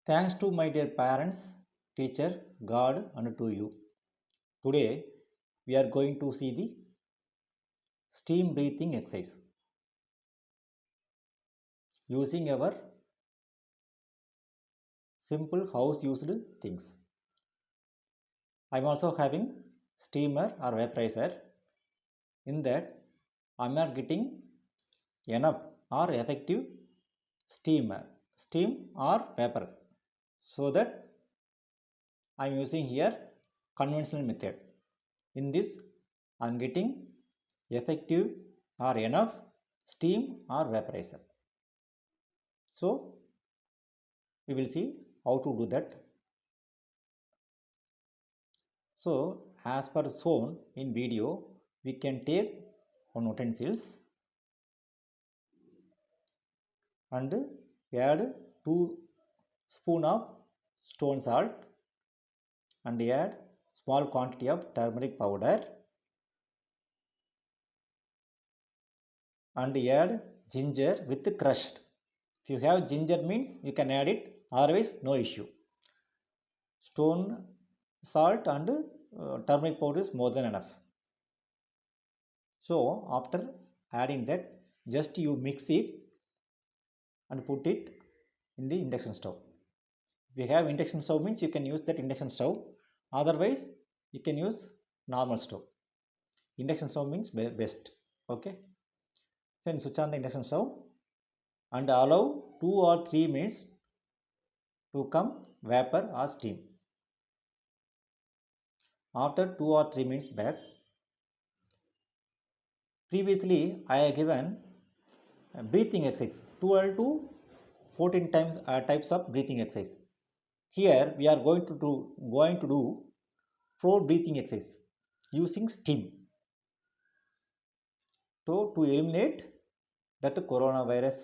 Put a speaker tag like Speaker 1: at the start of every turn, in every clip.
Speaker 1: Thanks to my dear parents, teacher, God, and to you. Today, we are going to see the steam breathing exercise using our simple house used things. I'm also having steamer or vaporizer. In that, I'm not getting enough or effective steam or vapor. So that I'm using here conventional method. In this, I'm getting effective or enough steam or vaporizer. So we will see how to do that. So as per shown in video, we can take one utensils and add 2 spoon of stone salt and add small quantity of turmeric powder and add ginger with crushed. If you have ginger means you can add it, otherwise no issue. Stone salt and turmeric powder is more than enough. So after adding that, just you mix it and put it in the induction stove. If you have induction stove means you can use that induction stove. Otherwise, you can use normal stove. Induction stove means best. Okay. Then switch on the induction stove and allow 2 or 3 minutes to come vapor or steam. After 2 or 3 minutes back, previously I have given breathing exercise 12 to 14 times types of breathing exercise. Here we are going to do 4 breathing exercise using steam to eliminate that coronavirus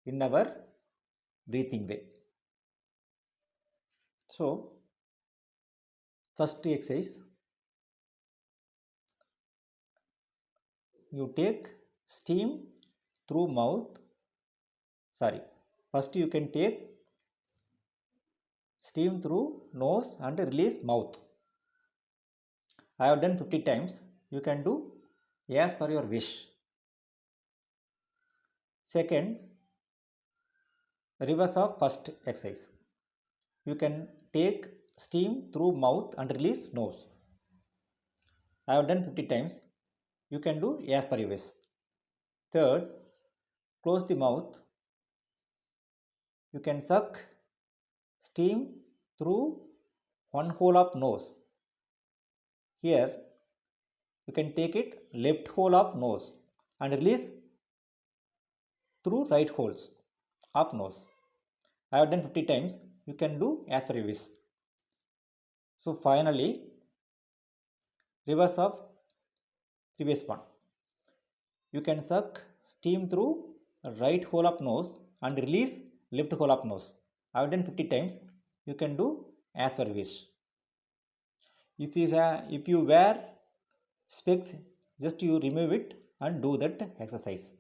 Speaker 1: in our breathing way. So first exercise, you take steam through mouth. Sorry, first you can take steam through nose and release mouth. I have done 50 times. You can do as per your wish. Second, reverse of first exercise. You can take steam through mouth and release nose. I have done 50 times. You can do as per your wish. Third, close the mouth. You can suck steam through one hole of nose. Here you can take it left hole of nose and release through right holes of nose. I have done 50 times. You can do as per your wish. So finally, reverse of previous one. You can suck steam through right hole of nose and release left hole of nose. I have done 50 times. You can do as per wish. If you wear specs, just you remove it and do that exercise.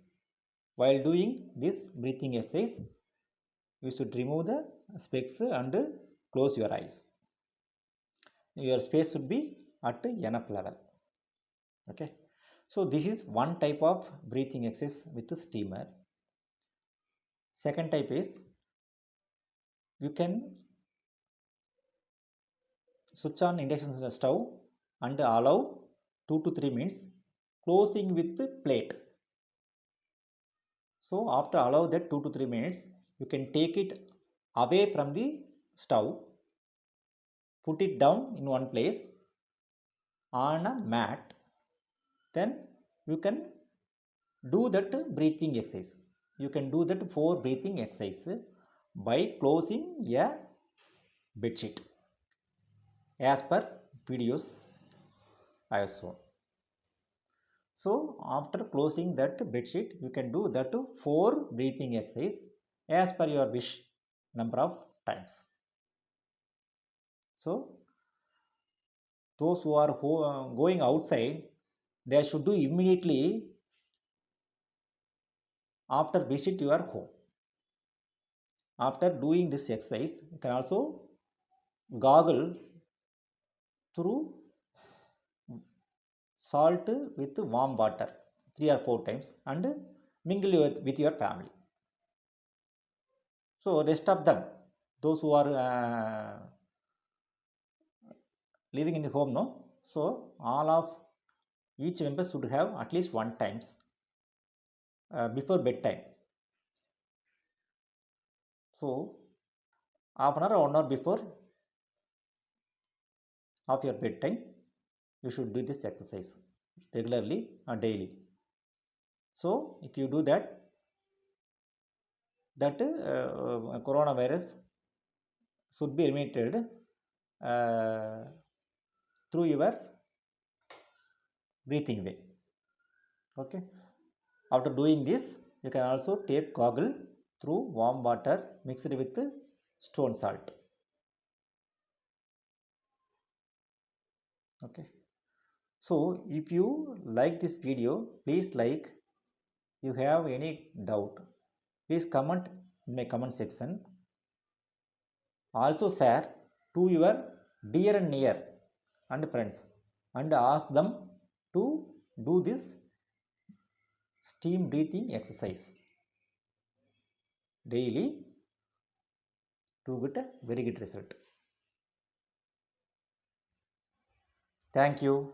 Speaker 1: While doing this breathing exercise, you should remove the specs and close your eyes. Your space should be at enough level. Okay. So this is one type of breathing exercise with the steamer. Second type is you can switch on induction stove and allow 2 to 3 minutes closing with the plate. So after allow that 2 to 3 minutes, you can take it away from the stove, put it down in one place on a mat, then you can do that breathing exercise. You can do that 4 breathing exercise by closing a bedsheet as per videos I have shown. So after closing that bedsheet, you can do that 4 breathing exercise as per your wish number of times. So those who are going outside, they should do immediately after visit your home. after doing this exercise, you can also gargle through salt with warm water 3 or 4 times and mingle with your family. So rest of them, those who are living in the home, no, so all of each member should have at least 1 times before bedtime. So half an hour or 1 hour before of your bedtime, you should do this exercise regularly or daily. So if you do that, coronavirus should be eliminated uh, through your breathing way. Okay. After doing this, you can also take gargle through warm water mixed with stone salt. Okay. So if you like this video, please like. You have any doubt, please comment in my comment section. Also share to your dear and near and friends and ask them to do this steam breathing exercise daily to get a very good result. Thank you.